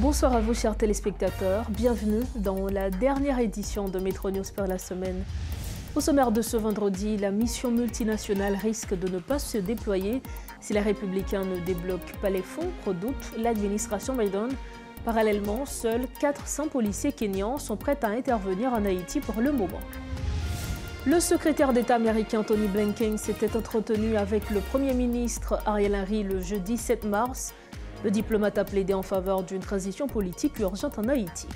Bonsoir à vous, chers téléspectateurs. Bienvenue dans la dernière édition de Métro News pour la semaine. Au sommaire de ce vendredi, la mission multinationale risque de ne pas se déployer si les Républicains ne débloquent pas les fonds, redoute l'administration Biden. Parallèlement, seuls 400 policiers kenyans sont prêts à intervenir en Haïti pour le moment. Le secrétaire d'État américain Tony Blinken s'était entretenu avec le Premier ministre Ariel Henry le jeudi 7 mars. Le diplomate a plaidé en faveur d'une transition politique urgente en Haïti.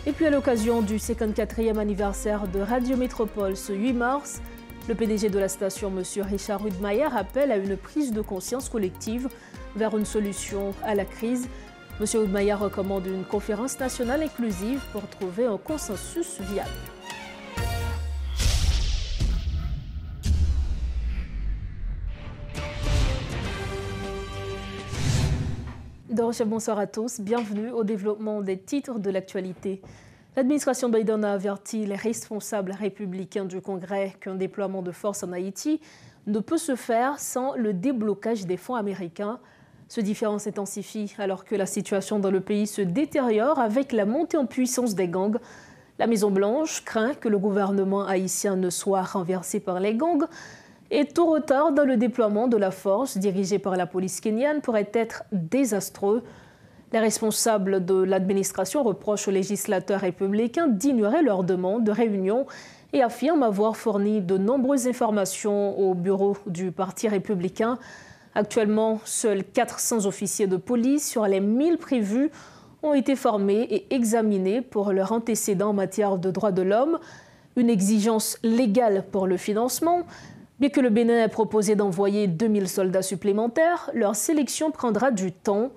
Et puis à l'occasion du 54e anniversaire de Radio Métropole ce 8 mars, le PDG de la station, M. Richard Rudmayer, appelle à une prise de conscience collective vers une solution à la crise. M. Rudmayer recommande une conférence nationale inclusive pour trouver un consensus viable. Bonsoir à tous, bienvenue au développement des titres de l'actualité. L'administration Biden a averti les responsables républicains du Congrès qu'un déploiement de force en Haïti ne peut se faire sans le déblocage des fonds américains. Ce différend s'intensifie alors que la situation dans le pays se détériore avec la montée en puissance des gangs. La Maison-Blanche craint que le gouvernement haïtien ne soit renversé par les gangs. Et tout retard dans le déploiement de la force dirigée par la police kenyane pourrait être désastreux. Les responsables de l'administration reprochent aux législateurs républicains d'ignorer leurs demandes de réunion et affirment avoir fourni de nombreuses informations au bureau du Parti républicain. Actuellement, seuls 400 officiers de police sur les 1000 prévus ont été formés et examinés pour leurs antécédents en matière de droits de l'homme. Une exigence légale pour le financement. Bien que le Bénin ait proposé d'envoyer 2000 soldats supplémentaires, leur sélection prendra du temps.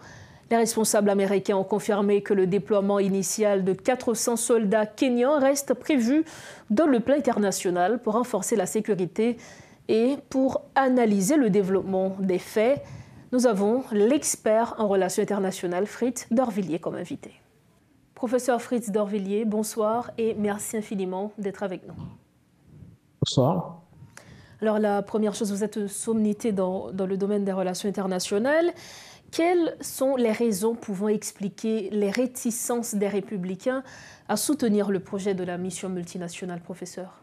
Les responsables américains ont confirmé que le déploiement initial de 400 soldats kenyans reste prévu dans le plan international pour renforcer la sécurité et pour analyser le développement des faits. Nous avons l'expert en relations internationales Fritz Dorvilliers comme invité. Professeur Fritz Dorvilliers, bonsoir et merci infiniment d'être avec nous. Bonsoir. Alors la première chose, vous êtes une sommité dans le domaine des relations internationales. Quelles sont les raisons pouvant expliquer les réticences des Républicains à soutenir le projet de la mission multinationale, professeur?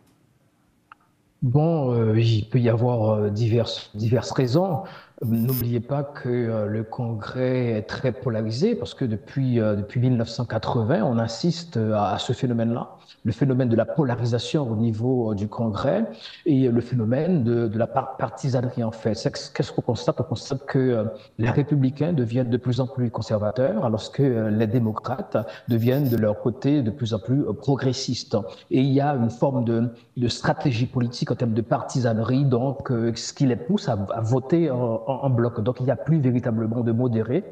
Bon, il peut y avoir diverses raisons. N'oubliez pas que le Congrès est très polarisé parce que depuis 1980, on assiste à ce phénomène-là, le phénomène de la polarisation au niveau du Congrès et le phénomène de la partisanerie en fait. Qu'est-ce qu'on constate? On constate que les républicains deviennent de plus en plus conservateurs alors que les démocrates deviennent de leur côté de plus en plus progressistes. Et il y a une forme de stratégie politique en termes de partisanerie, donc ce qui les pousse à voter en bloc. Donc, il n'y a plus véritablement de modérés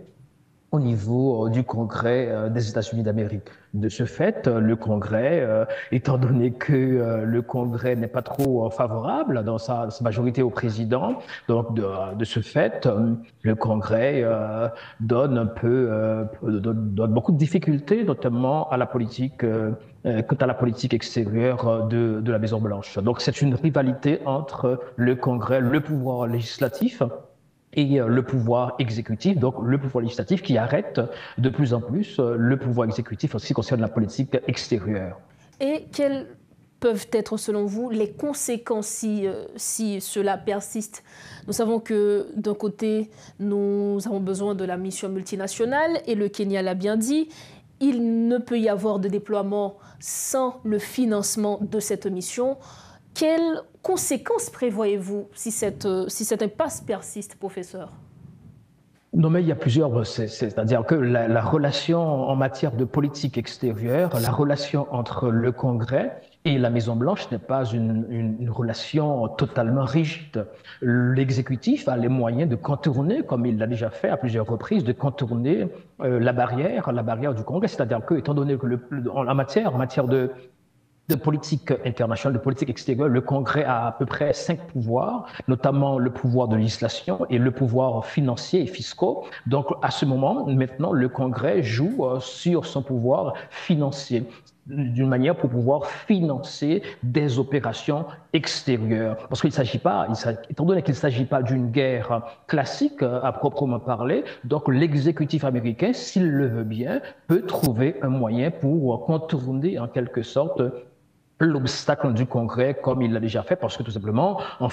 au niveau du Congrès des États-Unis d'Amérique. De ce fait, le Congrès, étant donné que le Congrès n'est pas trop favorable dans sa majorité au président, donc de ce fait, le Congrès donne beaucoup de difficultés, notamment à la politique, quant à la politique extérieure de la Maison-Blanche. Donc, c'est une rivalité entre le Congrès, le pouvoir législatif, et le pouvoir exécutif, donc le pouvoir législatif qui arrête de plus en plus le pouvoir exécutif en ce qui concerne la politique extérieure. Et quelles peuvent être, selon vous, les conséquences si cela persiste? Nous savons que d'un côté, nous avons besoin de la mission multinationale et le Kenya l'a bien dit. Il ne peut y avoir de déploiement sans le financement de cette mission. Quelles conséquences prévoyez-vous si cette impasse persiste, professeur? Non, mais il y a plusieurs, c'est-à-dire que la relation en matière de politique extérieure, la relation entre le Congrès et la Maison-Blanche n'est pas une relation totalement rigide. L'exécutif a les moyens de contourner, comme il l'a déjà fait à plusieurs reprises, de contourner la barrière du Congrès. C'est-à-dire que, étant donné que en matière de politique internationale, de politique extérieure, le Congrès a à peu près 5 pouvoirs, notamment le pouvoir de législation et le pouvoir financier et fiscaux. Donc, à ce moment, maintenant, le Congrès joue sur son pouvoir financier. d'une manière pour pouvoir financer des opérations extérieures. Parce qu'il ne s'agit pas, étant donné qu'il ne s'agit pas d'une guerre classique à proprement parler, donc l'exécutif américain, s'il le veut bien, peut trouver un moyen pour contourner en quelque sorte l'obstacle du Congrès comme il l'a déjà fait, parce que tout simplement, en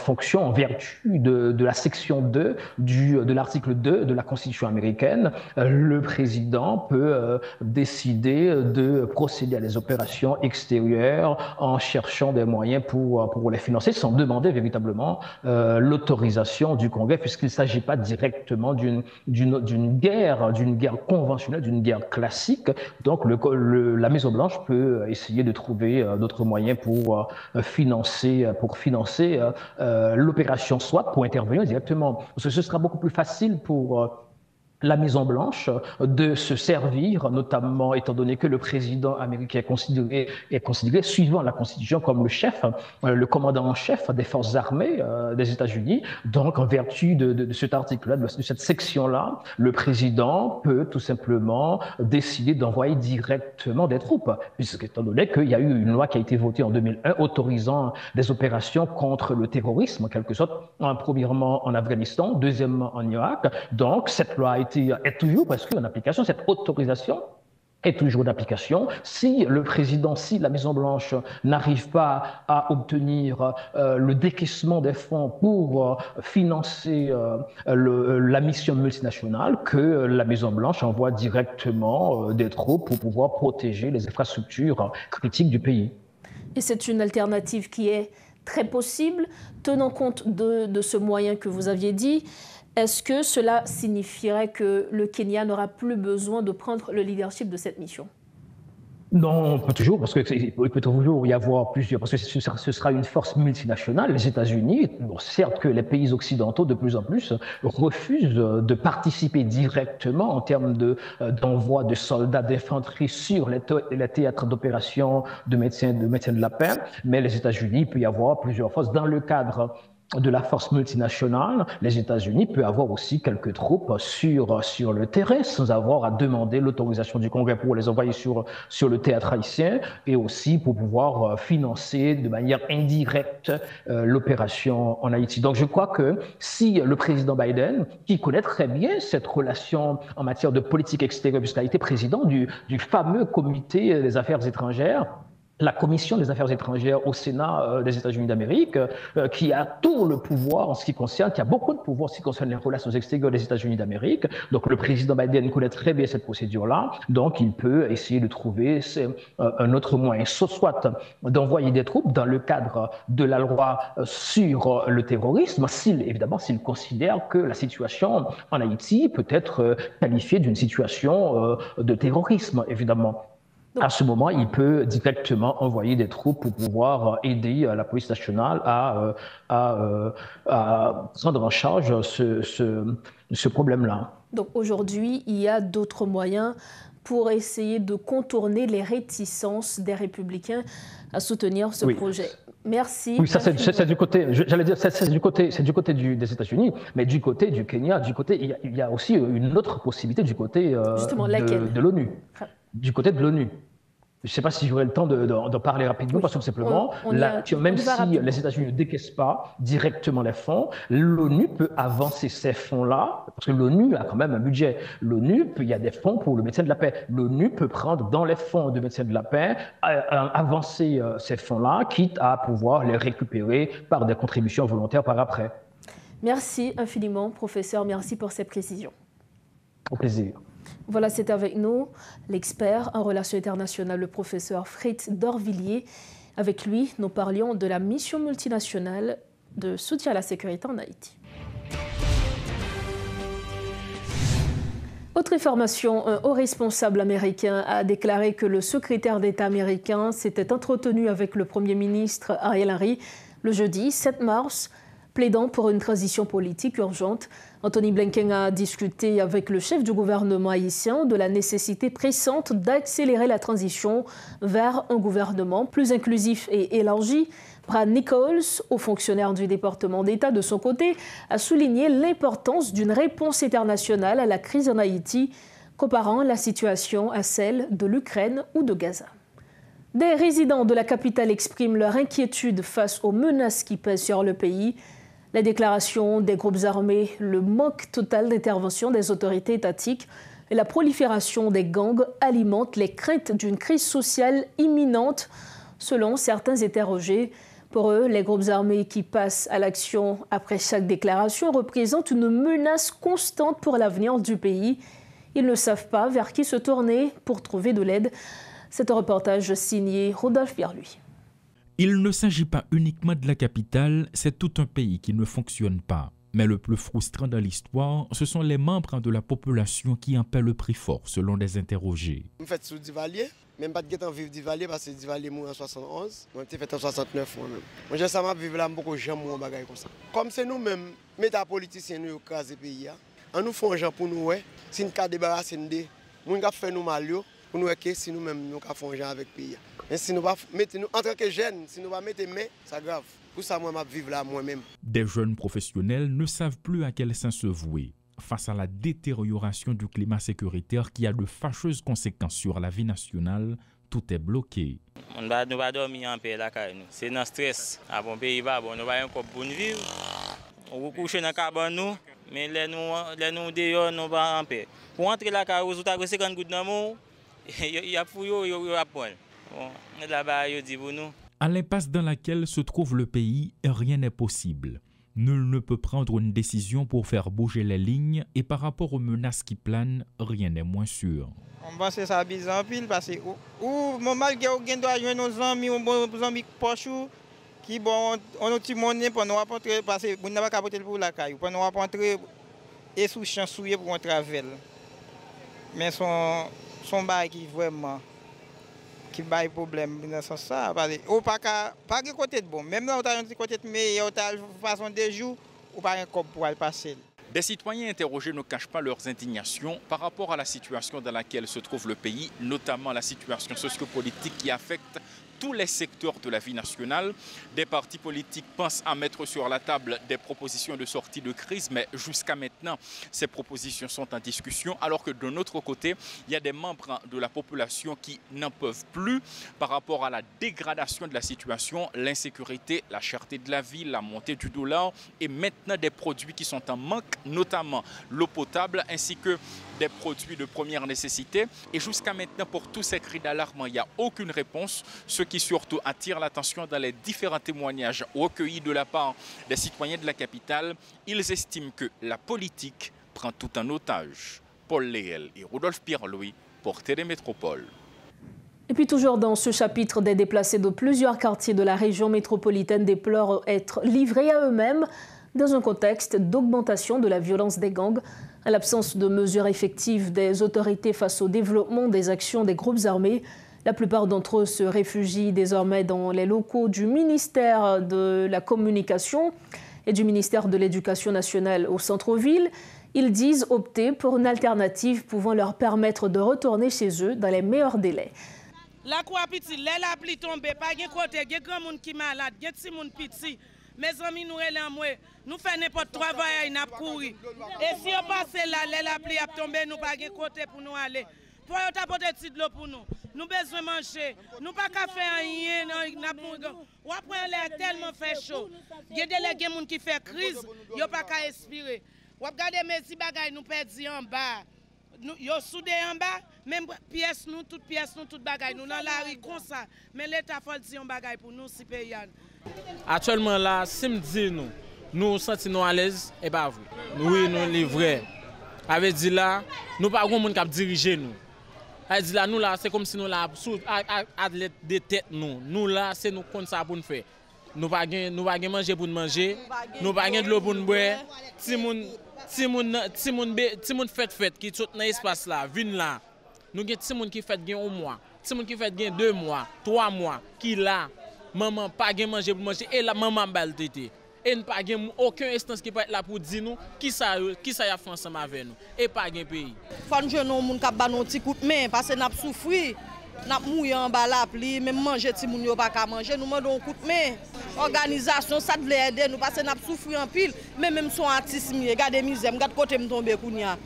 vertu de la section 2 de l'article 2 de la Constitution américaine, le président peut décider de procéder à des opérations extérieures en cherchant des moyens pour les financer, sans demander véritablement l'autorisation du Congrès, puisqu'il ne s'agit pas directement d'une guerre conventionnelle, d'une guerre classique. Donc, la Maison-Blanche peut essayer de trouver d'autres moyens pour financer l'opération, soit pour intervenir directement. Parce que ce sera beaucoup plus facile pour la Maison-Blanche de se servir, notamment étant donné que le président américain est considéré suivant la Constitution comme le chef, le commandant en chef des forces armées des États-Unis. Donc, en vertu de cet article-là, de cette section-là, le président peut tout simplement décider d'envoyer directement des troupes, étant donné qu'il y a eu une loi qui a été votée en 2001 autorisant des opérations contre le terrorisme, en quelque sorte, premièrement en Afghanistan, deuxièmement en Irak. Donc, cette loi est toujours presque en application, cette autorisation est toujours d'application. Si la Maison-Blanche n'arrive pas à obtenir le décaissement des fonds pour financer la mission multinationale, que la Maison-Blanche envoie directement des troupes pour pouvoir protéger les infrastructures critiques du pays. Et c'est une alternative qui est très possible, tenant compte de ce moyen que vous aviez dit. Est-ce que cela signifierait que le Kenya n'aura plus besoin de prendre le leadership de cette mission? Non, pas toujours, parce qu'il peut toujours y avoir plusieurs, parce que ce sera une force multinationale. Les États-Unis, bon, certes que les pays occidentaux de plus en plus refusent de participer directement en termes d'envoi de soldats d'infanterie sur les théâtres d'opération de maintien de la paix, mais les États-Unis, il peut y avoir plusieurs forces dans le cadre de la force multinationale. Les États-Unis peuvent avoir aussi quelques troupes sur le terrain sans avoir à demander l'autorisation du Congrès pour les envoyer sur le théâtre haïtien, et aussi pour pouvoir financer de manière indirecte l'opération en Haïti. Donc je crois que si le président Biden, qui connaît très bien cette relation en matière de politique extérieure, puisqu'il a été président du fameux comité des affaires étrangères, la Commission des affaires étrangères au Sénat des États-Unis d'Amérique, qui a tout le pouvoir en ce qui concerne, qui a beaucoup de pouvoir en ce qui concerne les relations extérieures des États-Unis d'Amérique. Donc le président Biden connaît très bien cette procédure-là, donc il peut essayer de trouver un autre moyen, soit d'envoyer des troupes dans le cadre de la loi sur le terrorisme, évidemment s'il considère que la situation en Haïti peut être qualifiée d'une situation de terrorisme, évidemment. À ce moment, il peut directement envoyer des troupes pour pouvoir aider la police nationale à prendre en charge ce problème-là. Donc aujourd'hui, il y a d'autres moyens pour essayer de contourner les réticences des républicains à soutenir ce projet. Merci. Oui, ça c'est du côté, j'allais dire, c'est du côté des États-Unis, mais du côté du Kenya, il y a aussi une autre possibilité du côté de l'ONU. Du côté de l'ONU. Je ne sais pas si j'aurai le temps d'en parler rapidement, parce que tout simplement, même si les États-Unis ne décaissent pas directement les fonds, l'ONU peut avancer ces fonds-là, parce que l'ONU a quand même un budget. Il y a des fonds pour le maintien de la paix. L'ONU peut prendre dans les fonds de maintien de la paix, avancer ces fonds-là, quitte à pouvoir les récupérer par des contributions volontaires par après. Merci infiniment, professeur. Merci pour ces précisions. Au plaisir. Voilà, c'est avec nous l'expert en relations internationales, le professeur Fritz Dorvilliers. Avec lui, nous parlions de la mission multinationale de soutien à la sécurité en Haïti. Autre information, un haut responsable américain a déclaré que le secrétaire d'État américain s'était entretenu avec le Premier ministre Ariel Henry le jeudi 7 mars, plaidant pour une transition politique urgente. Anthony Blinken a discuté avec le chef du gouvernement haïtien de la nécessité pressante d'accélérer la transition vers un gouvernement plus inclusif et élargi. Brad Nichols, haut fonctionnaire du département d'État de son côté, a souligné l'importance d'une réponse internationale à la crise en Haïti, comparant la situation à celle de l'Ukraine ou de Gaza. Des résidents de la capitale expriment leur inquiétude face aux menaces qui pèsent sur le pays. La déclaration des groupes armés, le manque total d'intervention des autorités étatiques et la prolifération des gangs alimentent les craintes d'une crise sociale imminente, selon certains interrogés. Pour eux, les groupes armés qui passent à l'action après chaque déclaration représentent une menace constante pour l'avenir du pays. Ils ne savent pas vers qui se tourner pour trouver de l'aide. C'est un reportage signé Rodolphe Pierre-Louis. Il ne s'agit pas uniquement de la capitale, c'est tout un pays qui ne fonctionne pas. Mais le plus frustrant dans l'histoire, ce sont les membres de la population qui en paient le prix fort, selon des interrogés. Je fais sous Duvalier, même pas de temps vivre Duvalier parce que Duvalier mort en 71, moi j'ai fait en 69 moi-même. Moi j'ai ça m'a vivre là beaucoup j'aime mon bagage comme ça. Comme c'est nous-mêmes, méta politiciens nous craser pays là. On nous font gens pour nous ouais, si nous cas débarrasser de moun qui fait nous mal yo. Pour nous que si nous-mêmes nous faisons avec le pays. Mais si nous mettons en tant que jeunes, si nous ne mettons pas, c'est grave. Pour ça, moi, je vis là moi-même. Des jeunes professionnels ne savent plus à quel sens se vouer face à la détérioration du climat sécuritaire qui a de fâcheuses conséquences sur la vie nationale. Tout est bloqué. On va dormir en paix là, c'est dans le stress. Avant pays bas, on va encore pour vivre. On va coucher dans la cabane nous, mais les nous dehors nous va en paix. Pour entrer là, vous avez 50 gouttes d'amour. À l'impasse dans laquelle se trouve le pays, rien n'est possible. Nul ne peut prendre une décision pour faire bouger les lignes et par rapport aux menaces qui planent, rien n'est moins sûr. On pense que ça bizarre en pile parce que malgré qu'on doit jouer nos amis, nos amis poches qui bon on petit monnaie pour nous rencontrer parce que on n'a pas capoté pour la caille pour nous rencontrer et sous champ souillé pour un travel. Mais son bail qui vraiment qui bail problème dans ce sens ça parce que ou pas de côté de bon même là on a un petit côté de meilleur façon de jour ou pas un cop pour aller passer. Des citoyens interrogés ne cachent pas leurs indignations par rapport à la situation dans laquelle se trouve le pays, notamment la situation sociopolitique qui affecte tous les secteurs de la vie nationale. Des partis politiques pensent à mettre sur la table des propositions de sortie de crise, mais jusqu'à maintenant, ces propositions sont en discussion, alors que de notre côté, il y a des membres de la population qui n'en peuvent plus par rapport à la dégradation de la situation, l'insécurité, la cherté de la vie, la montée du dollar et maintenant des produits qui sont en manque, notamment l'eau potable ainsi que des produits de première nécessité. Et jusqu'à maintenant, pour tous ces cris d'alarme, il n'y a aucune réponse, ce qui surtout attire l'attention dans les différents témoignages recueillis de la part des citoyens de la capitale. Ils estiment que la politique prend tout en otage. Paul Léel et Rodolphe Pierre-Louis pour Télémétropole. Et puis toujours dans ce chapitre, des déplacés de plusieurs quartiers de la région métropolitaine déplorent être livrés à eux-mêmes dans un contexte d'augmentation de la violence des gangs. À l'absence de mesures effectives des autorités face au développement des actions des groupes armés, la plupart d'entre eux se réfugient désormais dans les locaux du ministère de la Communication et du ministère de l'Éducation nationale au centre-ville. Ils disent opter pour une alternative pouvant leur permettre de retourner chez eux dans les meilleurs délais. La quoi petit, la pluie tombe, pas de côté, il y a grand monde qui malade, il y a des gens petit. Mes amis nous nous faisons n'importe quoi travail, nous courir. Et si on passe là, la pluie a tombé, nous pas de côté pour nous aller. Pour apporter de l'eau pour nous. Nous besoin de manger. Nous pas qu'à faire rien. Ou après l'air tellement fait chaud. Il y a des gens qui font crise, ils n'ont pas qu'à expirer. Ou regardez mes si bagailles nous perdons en bas. Yo soudé en bas, même pièces nous, toutes bagailles nous dans la rue comme ça. Mais l'État faut dire un bagaille pour nous si paysan. Actuellement là, si me dit nous sentons à l'aise et pas vous. Oui, nous livrés. Avec dit là, nous pas grand monde qui diriger nous. Avec dit là nous là, c'est comme si nous là athlète de tête nous. Nous là, c'est nous compte ça pour nous faire. Nous pas manger pour nous manger, nous pas de l'eau pour nous boire. Si moun fête qui tout dans l'espace là, vinn là. Nous avons des gens qui fait un mois, des gens qui fait 2 mois, 3 mois, qui là, maman pas manger pour manger et la maman bal tété. Et nous pas aucun instance qui peut être là pour dire nous qui ça y a fait ensemble avec nous et pas un pays. Faut que nous moun ka ba non petit coup de main parce que n'a souffrir, n'a mouiller en bas la pluie, même manger ti moun yo pas ka manger, nous mandons un coup de main. Organisation ça devait aider nous parce que n'a souffrir en pile, même son artiste regardez misère, regarde côté me tomber kounya.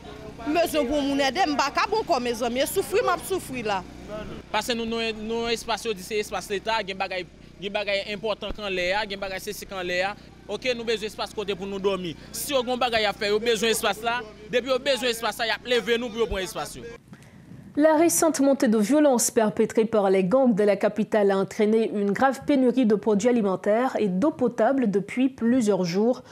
Monsieur pour moun aider, m'pa ka bon comme mes amis, souffrir m'a souffrir là. Parce que nous espace c'est espace l'État, il y a des bagages importants quand l'air, il y a des bagages c'est quand l'air. OK, nous besoin d'espace côté pour nous dormir. Si on a des bagages à faire, on besoin d'espace là, depuis on besoin d'espace là, il y a lever nous pour prendre espace. La récente montée de violence perpétrée par les gangs de la capitale a entraîné une grave pénurie de produits alimentaires et d'eau potable depuis plusieurs jours.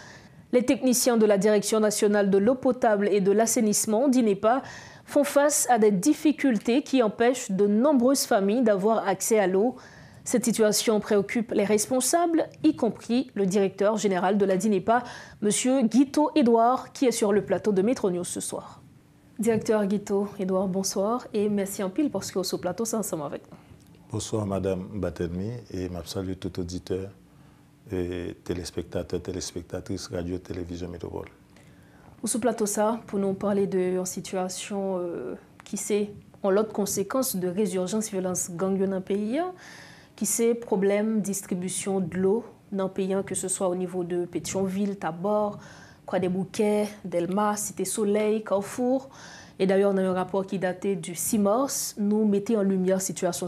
Les techniciens de la Direction nationale de l'eau potable et de l'assainissement d'INEPA font face à des difficultés qui empêchent de nombreuses familles d'avoir accès à l'eau. Cette situation préoccupe les responsables, y compris le directeur général de la DINEPA, M. Guito Edouard, qui est sur le plateau de Métro News ce soir. Directeur Guito Edouard, bonsoir et merci en pile parce que sur le plateau, c'est ensemble avec nous. Bonsoir Madame Batermi et je salue tout auditeur et téléspectateurs, téléspectatrices, radio, télévision, métropole. Sur le plateau, ça, pour nous parler de une situation qui c'est en l'autre conséquence de résurgence violence gangue dans le pays, qui c'est problème distribution de l'eau dans le pays, que ce soit au niveau de Pétionville, Tabor, Croix des Bouquets, Delma, Cité Soleil, Carrefour. Et d'ailleurs, on a un rapport qui datait du 6 mars. Nous mettons en lumière la situation.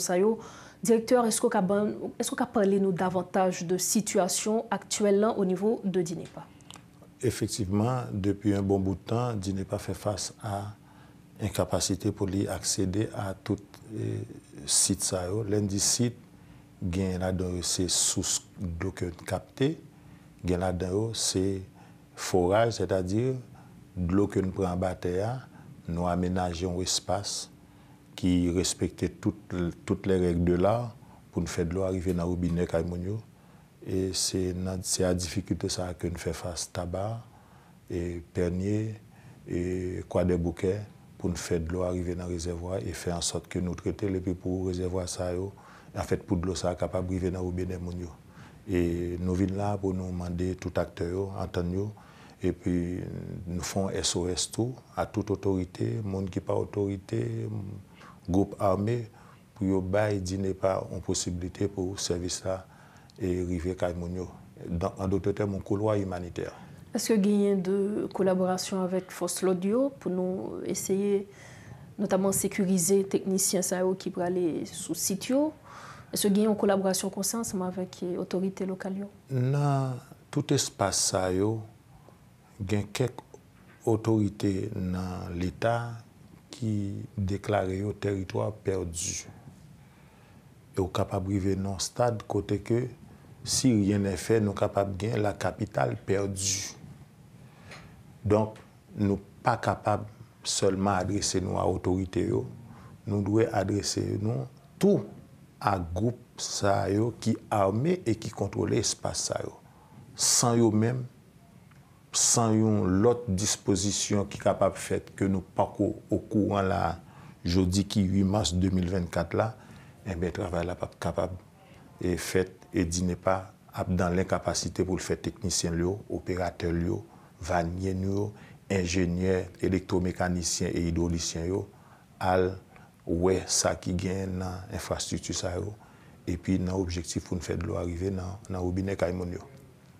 Directeur, est-ce qu'on peut parler nous davantage de situation actuelle au niveau de DINEPA? Effectivement, depuis un bon bout de temps, DINEPA fait face à incapacité pour lui accéder à tous les sites. L'un des sites, c'est source d'eau captée, c'est forage, c'est-à-dire de l'eau que nous prenons en bataille, nous aménageons un espace qui respecte toutes les règles de l'art pour nous faire de l'eau arriver dans le robinet. Et c'est à la difficulté ça que nous faisons face tabac, et pernier, et Croix des Bouquets pour nous faire de l'eau arriver dans le réservoir et faire en sorte que nous traitons les pour le réservoir ça, en fait pour de l'eau ça capable d'arriver dans le robinet. Et nous venons là pour nous demander tout acteur, entendre. Et puis nous faisons SOS tout à toute autorité, monde qui pas autorité, groupe armé, pour que DINEPA une possibilité pour le service là et arriver à Kaimounio. En d'autres termes, un couloir humanitaire. Est-ce qu'il y a de collaboration avec Force L'Audio pour nous essayer, notamment sécuriser les techniciens qui pourraient aller sous le site? Est-ce qu'il y a une collaboration constante avec les autorités locales? Dans tout espace, il y a quelques autorités dans l'État qui déclarent le territoire perdu. Et nous sommes capables de vivre dans un stade côté que si rien n'est fait, nous sommes capables de gagner la capitale perdue. Donc, nous ne sommes pas capables seulement d'adresser nous à l'autorité, nous devons adresser nous tout à groupe qui armé et qui contrôle l'espace. Sans eux-mêmes, sans l'autre disposition qui est capable de faire que nous pas au courant là, jeudi qui 8 mars 2024 là, le travail là pas capable et fait et DINEPA dans l'incapacité pour le faire technicien opérateur vannier ingénieur électromécanicien et hydraulicien al ouais ça qui gagne dans infrastructure ça et puis dans objectif pour nous faire de l'eau arriver dans robinet Kaimounio.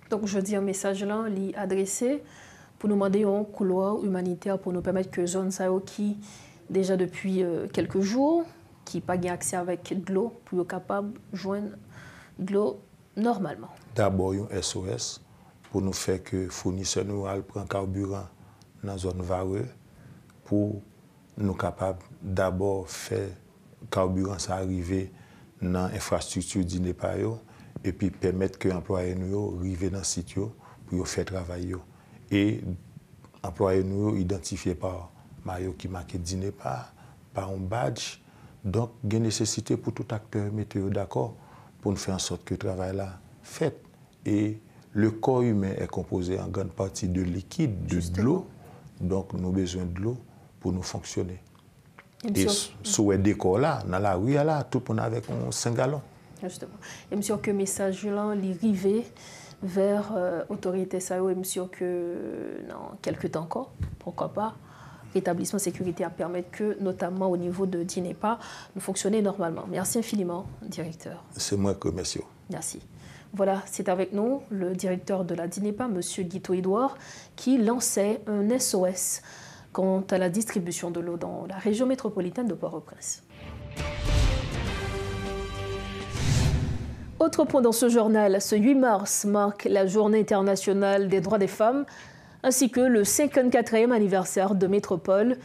Donc je dis un message là adressé pour nous demander un couloir humanitaire pour nous permettre que zone ça qui déjà depuis quelques jours qui pas gain accès avec de l'eau pour être capable de joindre de l'eau normalement. D'abord un SOS pour nous faire que fournisseur nous prend carburant dans la zone vareuse pour nous capables d'abord faire carburant ça arriver dans l'infrastructure d'INEPA et puis permettre que les employés nous arrivent dans le site pour faire travail. Et les employés nous identifiés par maillot qui marque DINEPA, par un badge. Donc, il y a une nécessité pour tout acteur météo d'accord pour nous faire en sorte que le travail là fait. Et le corps humain est composé en grande partie de liquide, de l'eau. Donc, nous avons besoin de l'eau pour nous fonctionner. Et sur le décor là, dans la rue là, tout le monde avec 5 gallons. Justement. Et monsieur que message là, l'arrivée vers autorité ça et monsieur que dans quelques temps encore, pourquoi pas, rétablissement sécurité à permettre que notamment au niveau de DINEPA nous fonctionner normalement. Merci infiniment, directeur. C'est moi que merci. Merci. Voilà, c'est avec nous le directeur de la DINEPA, monsieur Guito Edouard, qui lançait un SOS quant à la distribution de l'eau dans la région métropolitaine de Port-au-Prince. Autre point dans ce journal, ce 8 mars marque la Journée internationale des droits des femmes, ainsi que le 54e anniversaire de Métropole,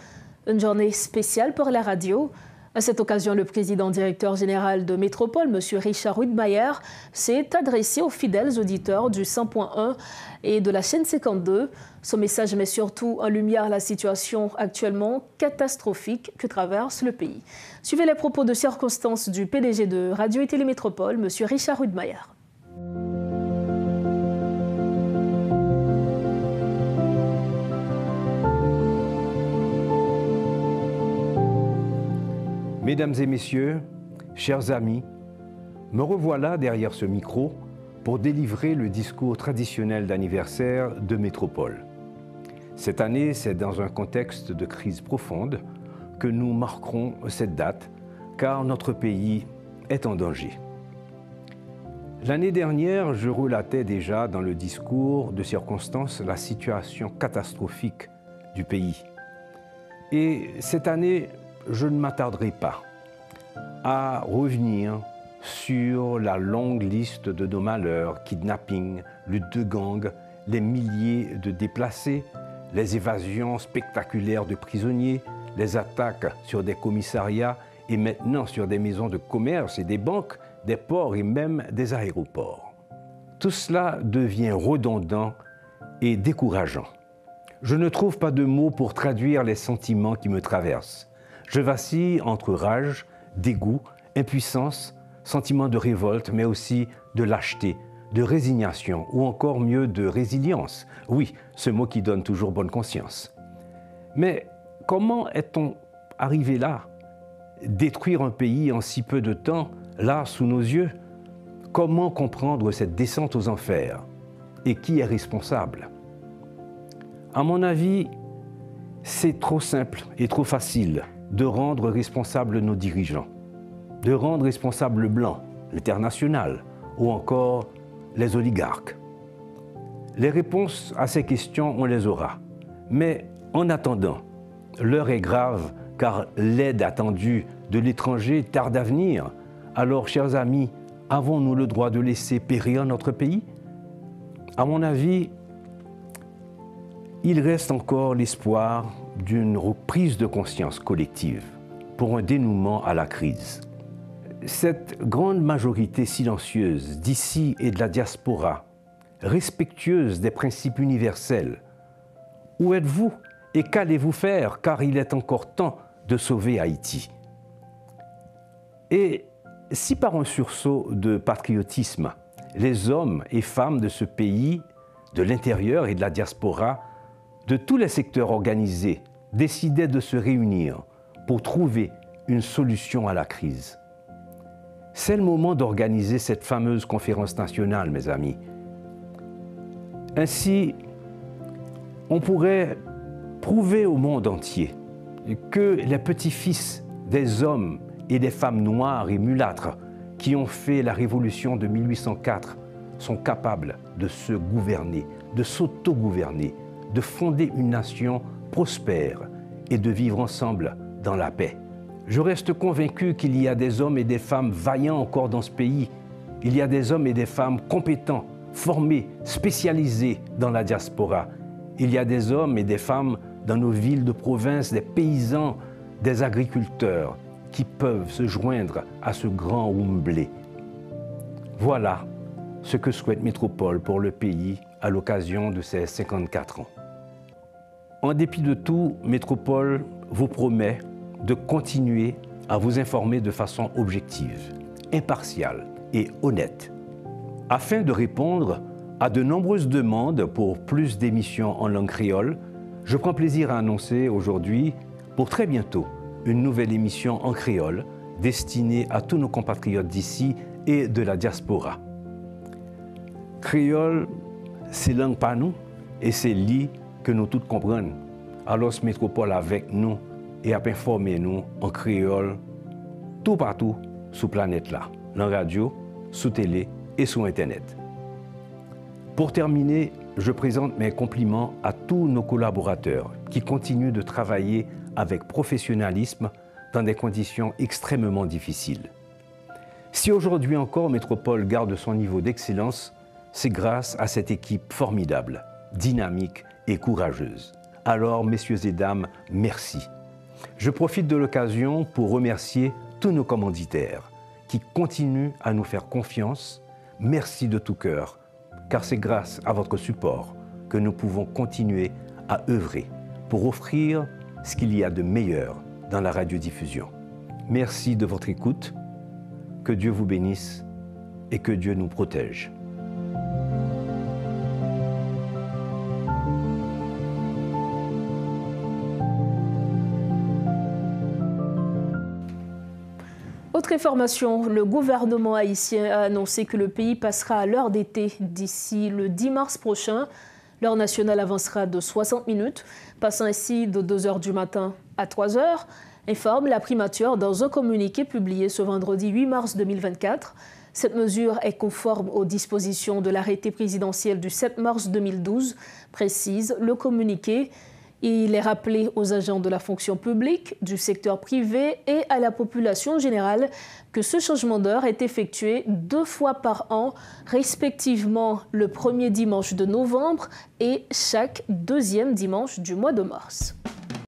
une journée spéciale pour la radio. À cette occasion, le président directeur général de Métropole, M. Richard Widmayer, s'est adressé aux fidèles auditeurs du 100.1 et de la chaîne 52. Son message met surtout en lumière la situation actuellement catastrophique que traverse le pays. Suivez les propos de circonstance du PDG de Radio et Télé Métropole, M. Richard Widmayer. Mesdames et messieurs, chers amis, me revoilà derrière ce micro pour délivrer le discours traditionnel d'anniversaire de Métropole. Cette année, c'est dans un contexte de crise profonde que nous marquerons cette date, car notre pays est en danger. L'année dernière, je relatais déjà dans le discours de circonstance la situation catastrophique du pays. Et cette année, je ne m'attarderai pas à revenir sur la longue liste de nos malheurs, kidnappings, lutte de gangs, les milliers de déplacés, les évasions spectaculaires de prisonniers, les attaques sur des commissariats et maintenant sur des maisons de commerce et des banques, des ports et même des aéroports. Tout cela devient redondant et décourageant. Je ne trouve pas de mots pour traduire les sentiments qui me traversent. Je vacille entre rage, dégoût, impuissance, sentiment de révolte, mais aussi de lâcheté, de résignation ou encore mieux de résilience. Oui, ce mot qui donne toujours bonne conscience. Mais comment est-on arrivé là? Détruire un pays en si peu de temps, là, sous nos yeux? Comment comprendre cette descente aux enfers? Et qui est responsable? À mon avis, c'est trop simple et trop facile de rendre responsables nos dirigeants, de rendre responsables le blanc, l'international ou encore les oligarques. Les réponses à ces questions, on les aura. Mais en attendant, l'heure est grave car l'aide attendue de l'étranger tarde à venir. Alors, chers amis, avons-nous le droit de laisser périr notre pays? À mon avis, il reste encore l'espoir d'une reprise de conscience collective pour un dénouement à la crise. Cette grande majorité silencieuse d'ici et de la diaspora, respectueuse des principes universels, où êtes-vous et qu'allez-vous faire car il est encore temps de sauver Haïti? Et si par un sursaut de patriotisme, les hommes et femmes de ce pays, de l'intérieur et de la diaspora, de tous les secteurs organisés, décidaient de se réunir pour trouver une solution à la crise. C'est le moment d'organiser cette fameuse conférence nationale, mes amis. Ainsi, on pourrait prouver au monde entier que les petits-fils des hommes et des femmes noires et mulâtres qui ont fait la révolution de 1804 sont capables de se gouverner, de s'auto-gouverner, de fonder une nation prospère et de vivre ensemble dans la paix. Je reste convaincu qu'il y a des hommes et des femmes vaillants encore dans ce pays. Il y a des hommes et des femmes compétents, formés, spécialisés dans la diaspora. Il y a des hommes et des femmes dans nos villes de province, des paysans, des agriculteurs qui peuvent se joindre à ce grand Oumblé. Voilà ce que souhaite Métropole pour le pays à l'occasion de ses 54 ans. En dépit de tout, Métropole vous promet de continuer à vous informer de façon objective, impartiale et honnête, afin de répondre à de nombreuses demandes pour plus d'émissions en langue créole. Je prends plaisir à annoncer aujourd'hui, pour très bientôt, une nouvelle émission en créole destinée à tous nos compatriotes d'ici et de la diaspora. Créole, c'est langue pas nous et c'est lui que nous tous comprenons. Alors, Métropole avec nous et à informer nous en créole tout partout sur la planète là, en radio, sous télé et sur Internet. Pour terminer, je présente mes compliments à tous nos collaborateurs qui continuent de travailler avec professionnalisme dans des conditions extrêmement difficiles. Si aujourd'hui encore Métropole garde son niveau d'excellence, c'est grâce à cette équipe formidable, dynamique et courageuse. Alors, messieurs et dames, merci. Je profite de l'occasion pour remercier tous nos commanditaires qui continuent à nous faire confiance. Merci de tout cœur, car c'est grâce à votre support que nous pouvons continuer à œuvrer pour offrir ce qu'il y a de meilleur dans la radiodiffusion. Merci de votre écoute. Que Dieu vous bénisse et que Dieu nous protège. Autre information, le gouvernement haïtien a annoncé que le pays passera à l'heure d'été d'ici le 10 mars prochain. L'heure nationale avancera de 60 minutes, passant ainsi de 2 h du matin à 3 h, informe la primature dans un communiqué publié ce vendredi 8 mars 2024. Cette mesure est conforme aux dispositions de l'arrêté présidentiel du 7 mars 2012, précise le communiqué. Il est rappelé aux agents de la fonction publique, du secteur privé et à la population générale que ce changement d'heure est effectué 2 fois par an, respectivement le premier dimanche de novembre et chaque 2e dimanche du mois de mars.